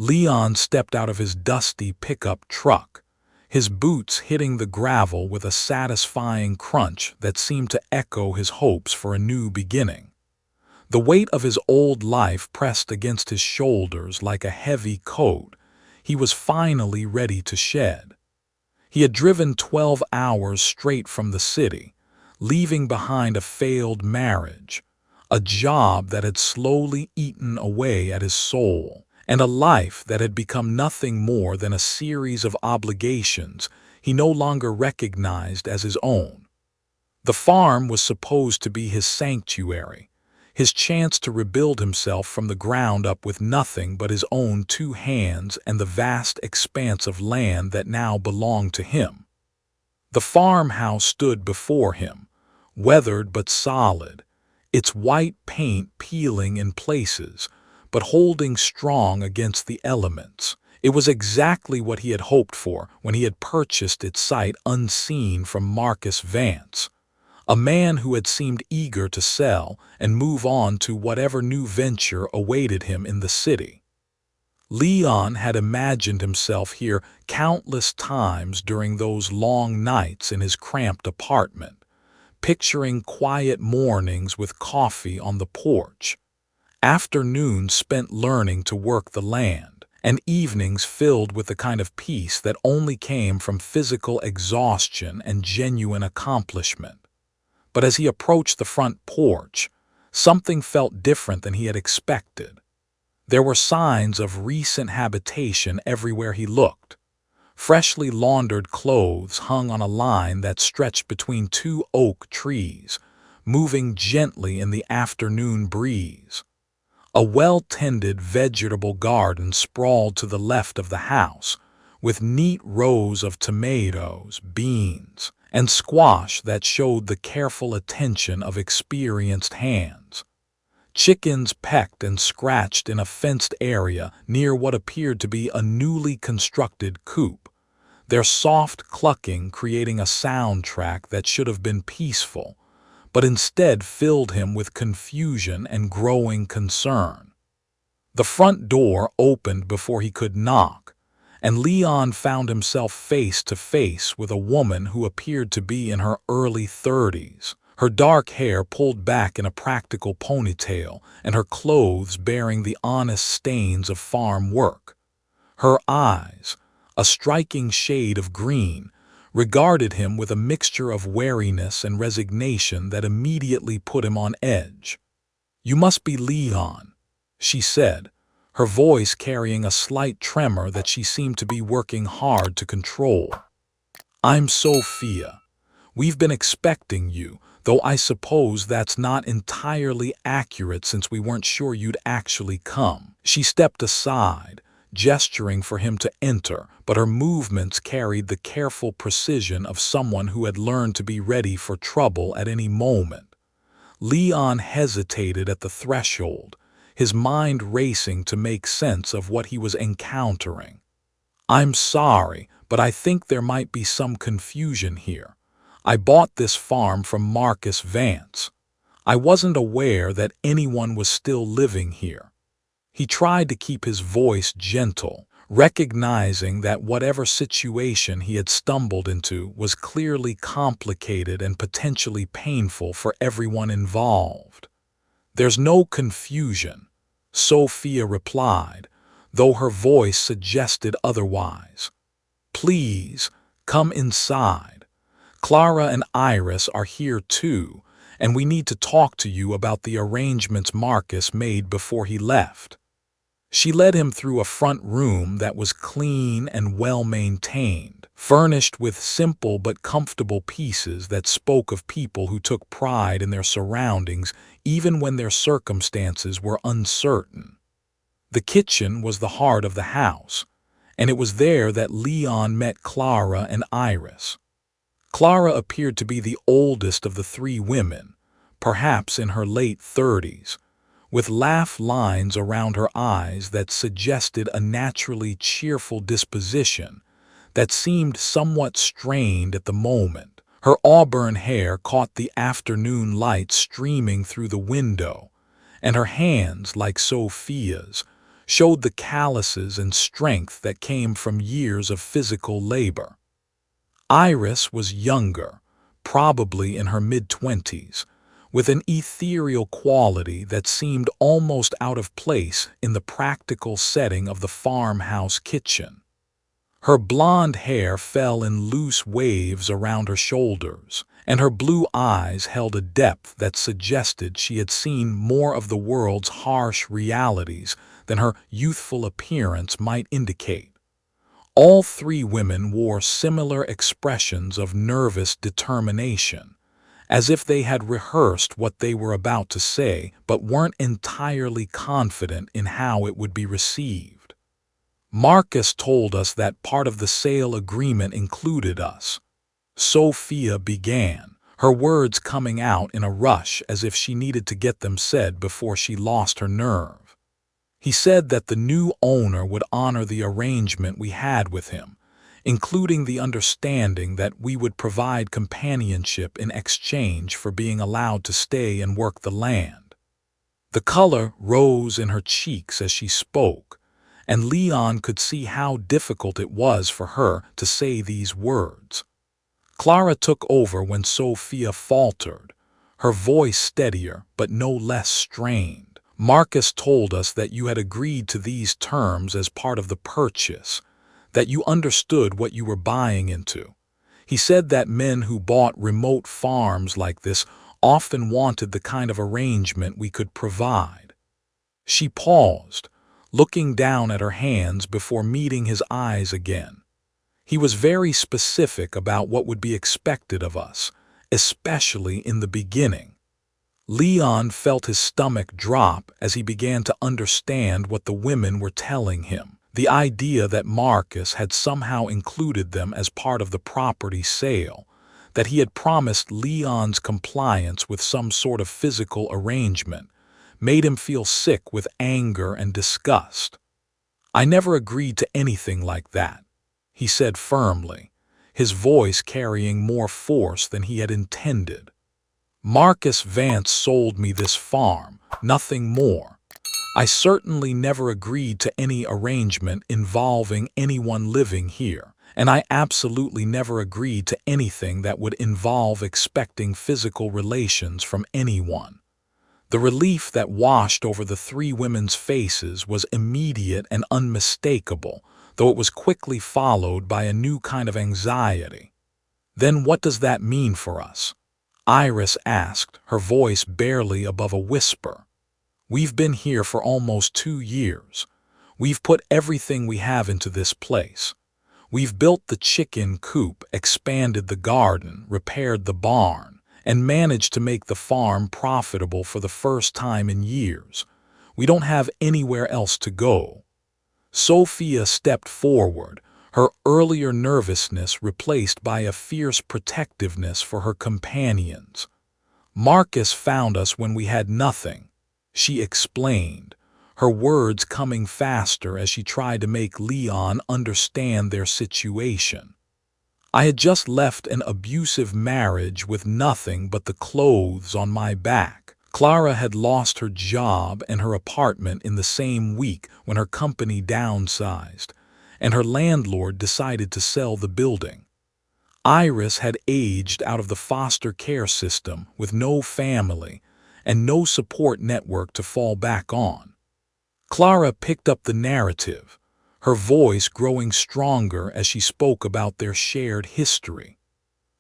Leon stepped out of his dusty pickup truck, his boots hitting the gravel with a satisfying crunch that seemed to echo his hopes for a new beginning. The weight of his old life pressed against his shoulders like a heavy coat he was finally ready to shed. He had driven 12 hours straight from the city, leaving behind a failed marriage, a job that had slowly eaten away at his soul, and a life that had become nothing more than a series of obligations he no longer recognized as his own. The farm was supposed to be his sanctuary, his chance to rebuild himself from the ground up with nothing but his own 2 hands and the vast expanse of land that now belonged to him. The farmhouse stood before him, weathered but solid, its white paint peeling in places, but holding strong against the elements. It was exactly what he had hoped for when he had purchased it sight unseen from Marcus Vance, a man who had seemed eager to sell and move on to whatever new venture awaited him in the city. Leon had imagined himself here countless times during those long nights in his cramped apartment, picturing quiet mornings with coffee on the porch, afternoons spent learning to work the land, and evenings filled with the kind of peace that only came from physical exhaustion and genuine accomplishment. But as he approached the front porch, something felt different than he had expected. There were signs of recent habitation everywhere he looked. Freshly laundered clothes hung on a line that stretched between 2 oak trees, moving gently in the afternoon breeze. A well-tended vegetable garden sprawled to the left of the house, with neat rows of tomatoes, beans, and squash that showed the careful attention of experienced hands. Chickens pecked and scratched in a fenced area near what appeared to be a newly constructed coop, their soft clucking creating a soundtrack that should have been peaceful, but instead filled him with confusion and growing concern. The front door opened before he could knock, and Leon found himself face to face with a woman who appeared to be in her early 30s, her dark hair pulled back in a practical ponytail and her clothes bearing the honest stains of farm work. Her eyes, a striking shade of green, regarded him with a mixture of wariness and resignation that immediately put him on edge. "You must be Leon," she said, her voice carrying a slight tremor that she seemed to be working hard to control. "I'm Sophia. We've been expecting you, though I suppose that's not entirely accurate since we weren't sure you'd actually come." She stepped aside, gesturing for him to enter, but her movements carried the careful precision of someone who had learned to be ready for trouble at any moment. Leon hesitated at the threshold, his mind racing to make sense of what he was encountering. "I'm sorry, but I think there might be some confusion here. I bought this farm from Marcus Vance. I wasn't aware that anyone was still living here." He tried to keep his voice gentle, recognizing that whatever situation he had stumbled into was clearly complicated and potentially painful for everyone involved. "There's no confusion," Sophia replied, though her voice suggested otherwise. "Please, come inside. Clara and Iris are here too, and we need to talk to you about the arrangements Marcus made before he left." She led him through a front room that was clean and well-maintained, furnished with simple but comfortable pieces that spoke of people who took pride in their surroundings even when their circumstances were uncertain. The kitchen was the heart of the house, and it was there that Leon met Clara and Iris. Clara appeared to be the oldest of the 3 women, perhaps in her late 30s, with laugh lines around her eyes that suggested a naturally cheerful disposition that seemed somewhat strained at the moment. Her auburn hair caught the afternoon light streaming through the window, and her hands, like Sophia's, showed the calluses and strength that came from years of physical labor. Iris was younger, probably in her mid-20s, with an ethereal quality that seemed almost out of place in the practical setting of the farmhouse kitchen. Her blonde hair fell in loose waves around her shoulders, and her blue eyes held a depth that suggested she had seen more of the world's harsh realities than her youthful appearance might indicate. All three women wore similar expressions of nervous determination, as if they had rehearsed what they were about to say but weren't entirely confident in how it would be received. Marcus told us that part of the sale agreement included us. Sophia began, her words coming out in a rush as if she needed to get them said before she lost her nerve. He said that the new owner would honor the arrangement we had with him, including the understanding that we would provide companionship in exchange for being allowed to stay and work the land. The color rose in her cheeks as she spoke, and Leon could see how difficult it was for her to say these words. Clara took over when Sophia faltered, her voice steadier but no less strained. Marcus told us that you had agreed to these terms as part of the purchase, that you understood what you were buying into. He said that men who bought remote farms like this often wanted the kind of arrangement we could provide. She paused, looking down at her hands before meeting his eyes again. He was very specific about what would be expected of us, especially in the beginning. Leon felt his stomach drop as he began to understand what the women were telling him. The idea that Marcus had somehow included them as part of the property sale, that he had promised Leon's compliance with some sort of physical arrangement, made him feel sick with anger and disgust. "I never agreed to anything like that," he said firmly, his voice carrying more force than he had intended. "Marcus Vance sold me this farm, nothing more. I certainly never agreed to any arrangement involving anyone living here, and I absolutely never agreed to anything that would involve expecting physical relations from anyone." The relief that washed over the three women's faces was immediate and unmistakable, though it was quickly followed by a new kind of anxiety. "Then what does that mean for us?" Iris asked, her voice barely above a whisper. "We've been here for almost 2 years. We've put everything we have into this place. We've built the chicken coop, expanded the garden, repaired the barn, and managed to make the farm profitable for the first time in years. We don't have anywhere else to go." Sophia stepped forward, her earlier nervousness replaced by a fierce protectiveness for her companions. "Marcus found us when we had nothing," she explained, her words coming faster as she tried to make Leon understand their situation. "I had just left an abusive marriage with nothing but the clothes on my back. Clara had lost her job and her apartment in the same week when her company downsized, and her landlord decided to sell the building. Iris had aged out of the foster care system with no family and no support network to fall back on." Clara picked up the narrative, her voice growing stronger as she spoke about their shared history.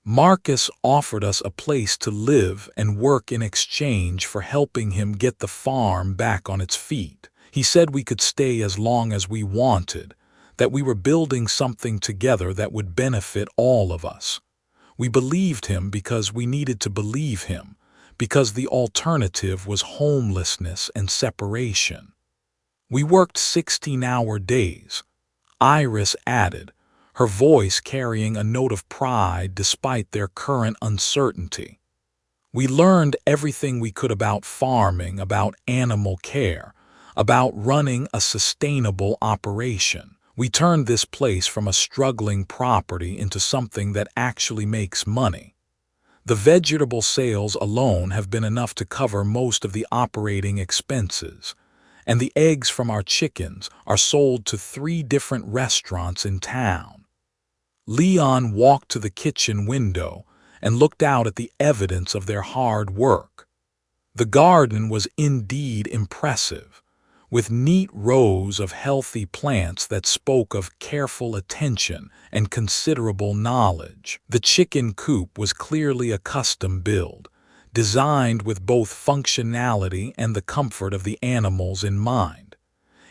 "Marcus offered us a place to live and work in exchange for helping him get the farm back on its feet. He said we could stay as long as we wanted, that we were building something together that would benefit all of us. We believed him because we needed to believe him, because the alternative was homelessness and separation. We worked 16-hour days," Iris added, her voice carrying a note of pride despite their current uncertainty. "We learned everything we could about farming, about animal care, about running a sustainable operation. We turned this place from a struggling property into something that actually makes money. The vegetable sales alone have been enough to cover most of the operating expenses, and the eggs from our chickens are sold to 3 different restaurants in town. Leon walked to the kitchen window and looked out at the evidence of their hard work. The garden was indeed impressive, with neat rows of healthy plants that spoke of careful attention and considerable knowledge. The chicken coop was clearly a custom build, designed with both functionality and the comfort of the animals in mind.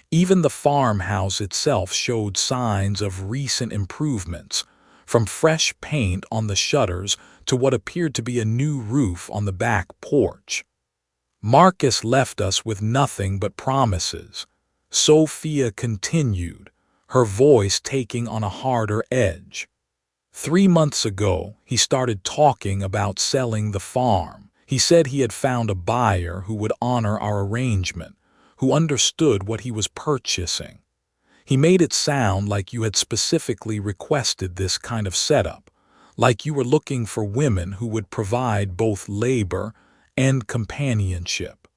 Even the farmhouse itself showed signs of recent improvements, from fresh paint on the shutters to what appeared to be a new roof on the back porch. Marcus left us with nothing but promises. Sophia continued, her voice taking on a harder edge. 3 months ago, he started talking about selling the farm. He said he had found a buyer who would honor our arrangement, who understood what he was purchasing. He made it sound like you had specifically requested this kind of setup, like you were looking for women who would provide both labor and companionship.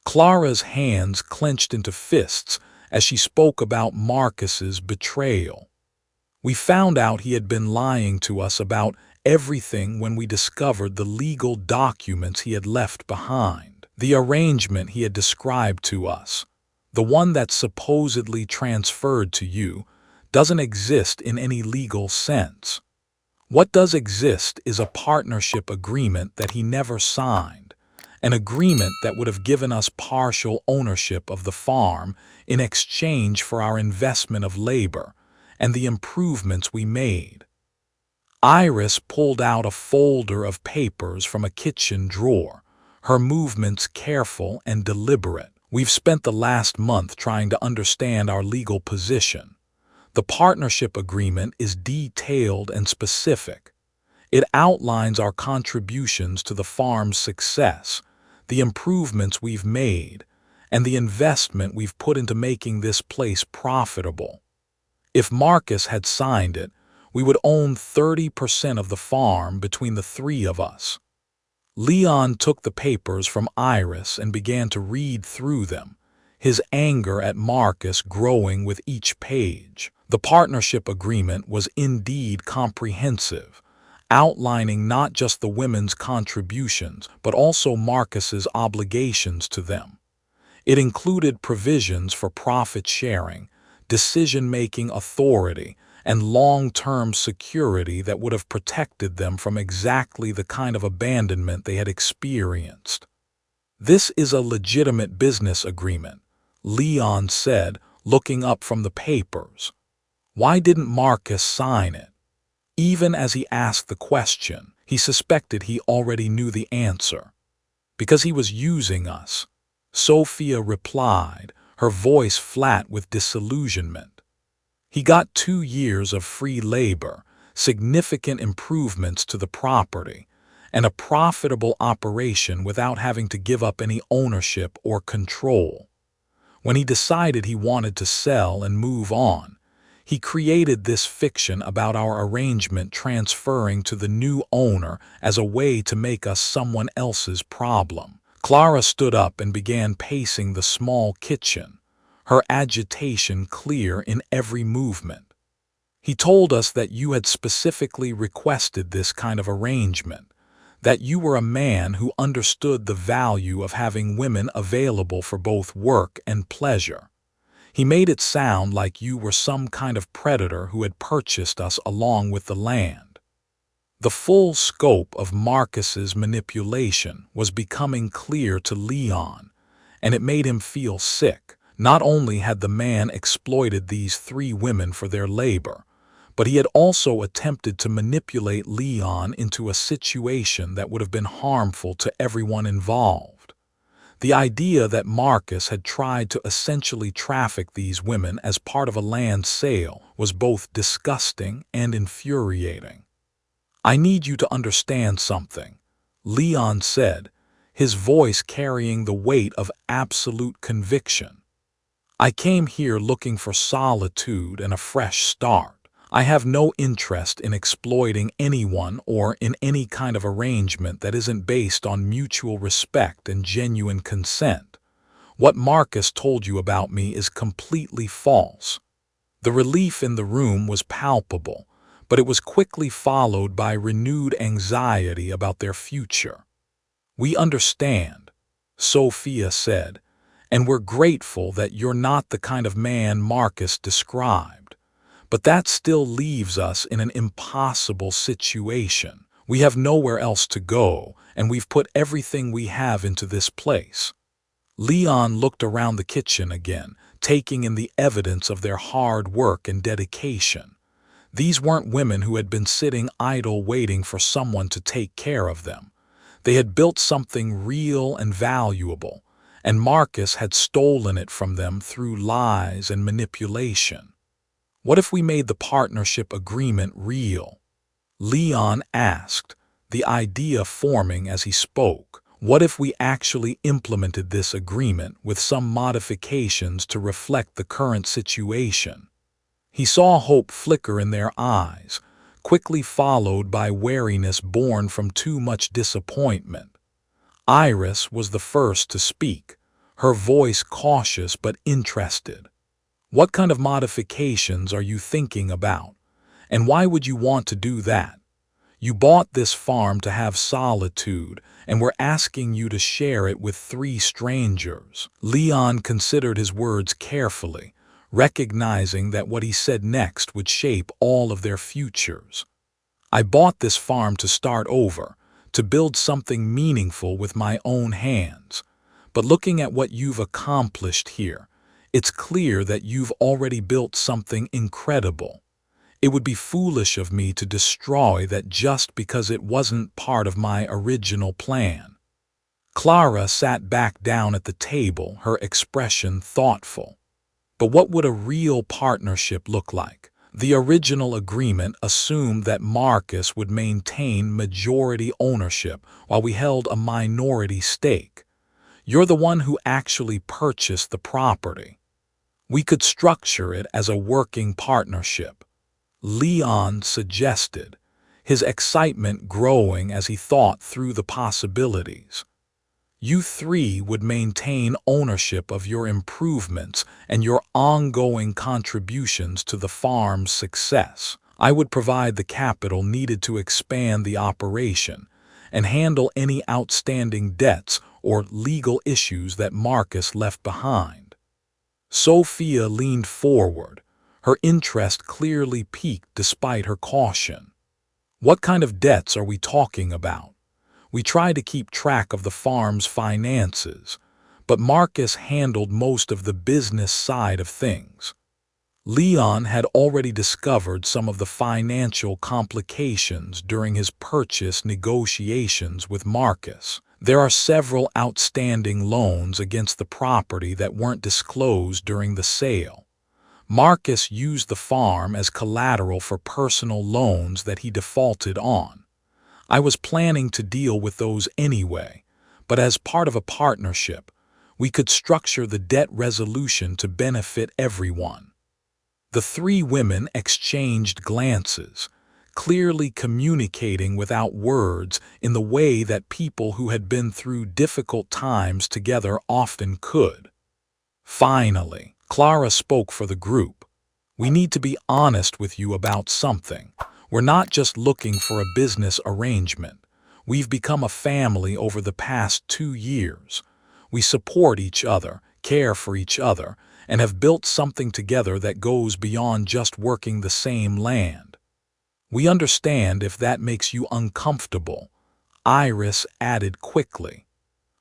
Clara's hands clenched into fists as she spoke about Marcus's betrayal. We found out he had been lying to us about everything when we discovered the legal documents he had left behind. The arrangement he had described to us, the one that's supposedly transferred to you, doesn't exist in any legal sense. What does exist is a partnership agreement that he never signed, an agreement that would have given us partial ownership of the farm in exchange for our investment of labor and the improvements we made. Iris pulled out a folder of papers from a kitchen drawer, her movements careful and deliberate. We've spent the last month trying to understand our legal position. The partnership agreement is detailed and specific. It outlines our contributions to the farm's success, the improvements we've made, and the investment we've put into making this place profitable. If Marcus had signed it, we would own 30% of the farm between the 3 of us. Leon took the papers from Iris and began to read through them, his anger at Marcus growing with each page. The partnership agreement was indeed comprehensive, outlining not just the women's contributions, but also Marcus's obligations to them. It included provisions for profit sharing, decision-making authority, and long-term security that would have protected them from exactly the kind of abandonment they had experienced. "This is a legitimate business agreement," Leon said, looking up from the papers. Why didn't Marcus sign it? Even as he asked the question, he suspected he already knew the answer. Because he was using us, Sophia replied, her voice flat with disillusionment. He got 2 years of free labor, significant improvements to the property, and a profitable operation without having to give up any ownership or control. When he decided he wanted to sell and move on, he created this fiction about our arrangement transferring to the new owner as a way to make us someone else's problem. Clara stood up and began pacing the small kitchen, her agitation clear in every movement. "He told us that you had specifically requested this kind of arrangement, that you were a man who understood the value of having women available for both work and pleasure. He made it sound like you were some kind of predator who had purchased us along with the land." The full scope of Marcus's manipulation was becoming clear to Leon, and it made him feel sick. Not only had the man exploited these 3 women for their labor, but he had also attempted to manipulate Leon into a situation that would have been harmful to everyone involved. The idea that Marcus had tried to essentially traffic these women as part of a land sale was both disgusting and infuriating. "I need you to understand something," Leon said, his voice carrying the weight of absolute conviction. "I came here looking for solitude and a fresh start. I have no interest in exploiting anyone or in any kind of arrangement that isn't based on mutual respect and genuine consent. What Marcus told you about me is completely false." The relief in the room was palpable, but it was quickly followed by renewed anxiety about their future. "We understand," Sophia said, "and we're grateful that you're not the kind of man Marcus described. But that still leaves us in an impossible situation. We have nowhere else to go, and we've put everything we have into this place." Leon looked around the kitchen again, taking in the evidence of their hard work and dedication. These weren't women who had been sitting idle waiting for someone to take care of them. They had built something real and valuable, and Marcus had stolen it from them through lies and manipulation. "What if we made the partnership agreement real?" Leon asked, the idea forming as he spoke. "What if we actually implemented this agreement with some modifications to reflect the current situation?" He saw hope flicker in their eyes, quickly followed by wariness born from too much disappointment. Iris was the first to speak, her voice cautious but interested. "What kind of modifications are you thinking about? And why would you want to do that? You bought this farm to have solitude, and we're asking you to share it with 3 strangers." Leon considered his words carefully, recognizing that what he said next would shape all of their futures. "I bought this farm to start over, to build something meaningful with my own hands. But looking at what you've accomplished here, it's clear that you've already built something incredible. It would be foolish of me to destroy that just because it wasn't part of my original plan." Clara sat back down at the table, her expression thoughtful. "But what would a real partnership look like? The original agreement assumed that Marcus would maintain majority ownership while we held a minority stake. You're the one who actually purchased the property. We could structure it as a working partnership," Leon suggested, his excitement growing as he thought through the possibilities. "You 3 would maintain ownership of your improvements and your ongoing contributions to the farm's success. I would provide the capital needed to expand the operation and handle any outstanding debts or legal issues that Marcus left behind." Sophia leaned forward, her interest clearly piqued despite her caution. "What kind of debts are we talking about? We try to keep track of the farm's finances, but Marcus handled most of the business side of things." Leon had already discovered some of the financial complications during his purchase negotiations with Marcus. There are several outstanding loans against the property that weren't disclosed during the sale. Marcus used the farm as collateral for personal loans that he defaulted on. I was planning to deal with those anyway, but as part of a partnership, we could structure the debt resolution to benefit everyone. The 3 women exchanged glances, clearly communicating without words in the way that people who had been through difficult times together often could. Finally, Clara spoke for the group. "We need to be honest with you about something. We're not just looking for a business arrangement. We've become a family over the past 2 years. We support each other, care for each other, and have built something together that goes beyond just working the same land. We understand if that makes you uncomfortable," Iris added quickly.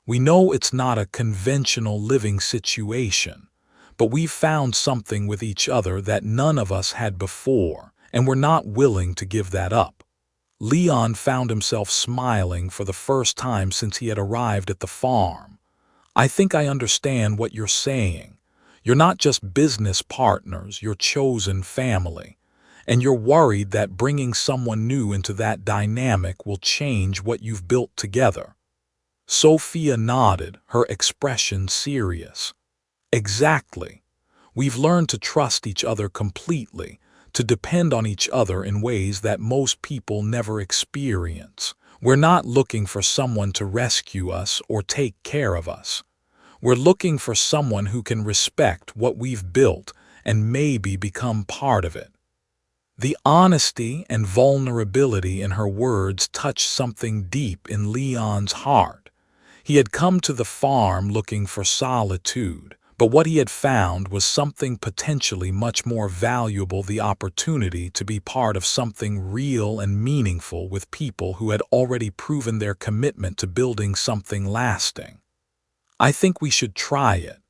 "We know it's not a conventional living situation, but we've found something with each other that none of us had before, and we're not willing to give that up." Leon found himself smiling for the first time since he had arrived at the farm. "I think I understand what you're saying. You're not just business partners, you're chosen family. And you're worried that bringing someone new into that dynamic will change what you've built together." Sophia nodded, her expression serious. "Exactly. We've learned to trust each other completely, to depend on each other in ways that most people never experience. We're not looking for someone to rescue us or take care of us. We're looking for someone who can respect what we've built and maybe become part of it." The honesty and vulnerability in her words touched something deep in Leon's heart. He had come to the farm looking for solitude, but what he had found was something potentially much more valuable: the opportunity to be part of something real and meaningful with people who had already proven their commitment to building something lasting. "I think we should try it,"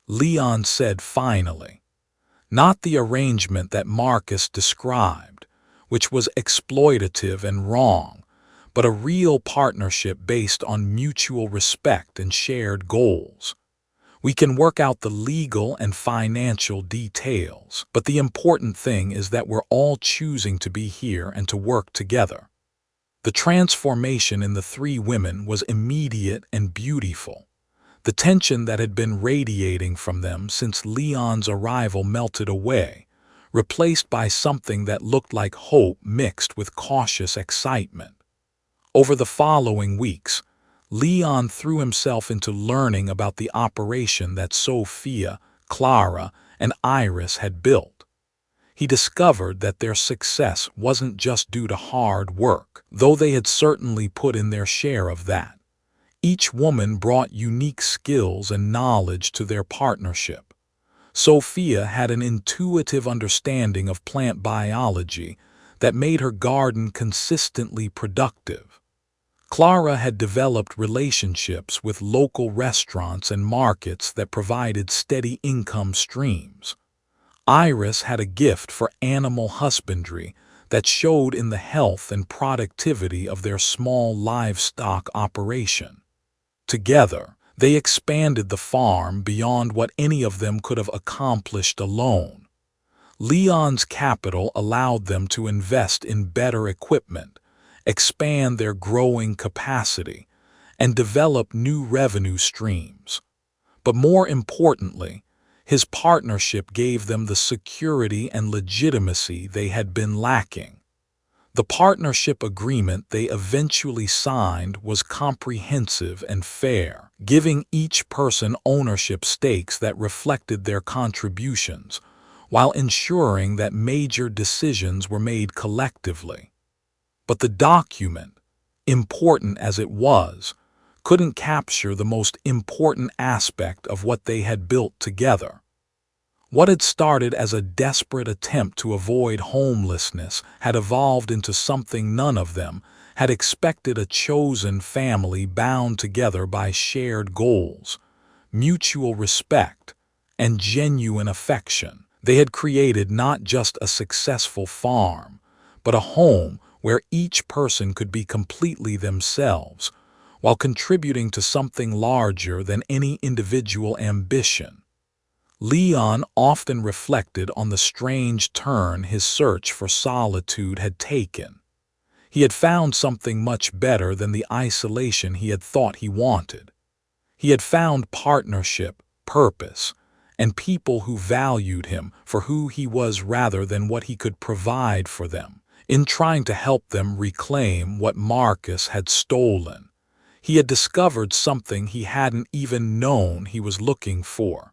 Leon said finally. Not the arrangement that Marcus described, which was exploitative and wrong, but a real partnership based on mutual respect and shared goals. "We can work out the legal and financial details, but the important thing is that we're all choosing to be here and to work together." The transformation in the three women was immediate and beautiful. The tension that had been radiating from them since Leon's arrival melted away, replaced by something that looked like hope mixed with cautious excitement. Over the following weeks, Leon threw himself into learning about the operation that Sophia, Clara, and Iris had built. He discovered that their success wasn't just due to hard work, though they had certainly put in their share of that. Each woman brought unique skills and knowledge to their partnership. Sophia had an intuitive understanding of plant biology that made her garden consistently productive. Clara had developed relationships with local restaurants and markets that provided steady income streams. Iris had a gift for animal husbandry that showed in the health and productivity of their small livestock operation. Together, they expanded the farm beyond what any of them could have accomplished alone. Leon's capital allowed them to invest in better equipment, expand their growing capacity, and develop new revenue streams. But more importantly, his partnership gave them the security and legitimacy they had been lacking. The partnership agreement they eventually signed was comprehensive and fair, giving each person ownership stakes that reflected their contributions, while ensuring that major decisions were made collectively. But the document, important as it was, couldn't capture the most important aspect of what they had built together. What had started as a desperate attempt to avoid homelessness had evolved into something none of them had expected: a chosen family bound together by shared goals, mutual respect, and genuine affection. They had created not just a successful farm, but a home where each person could be completely themselves, while contributing to something larger than any individual ambition. Leon often reflected on the strange turn his search for solitude had taken. He had found something much better than the isolation he had thought he wanted. He had found partnership, purpose, and people who valued him for who he was rather than what he could provide for them. In trying to help them reclaim what Marcus had stolen, he had discovered something he hadn't even known he was looking for: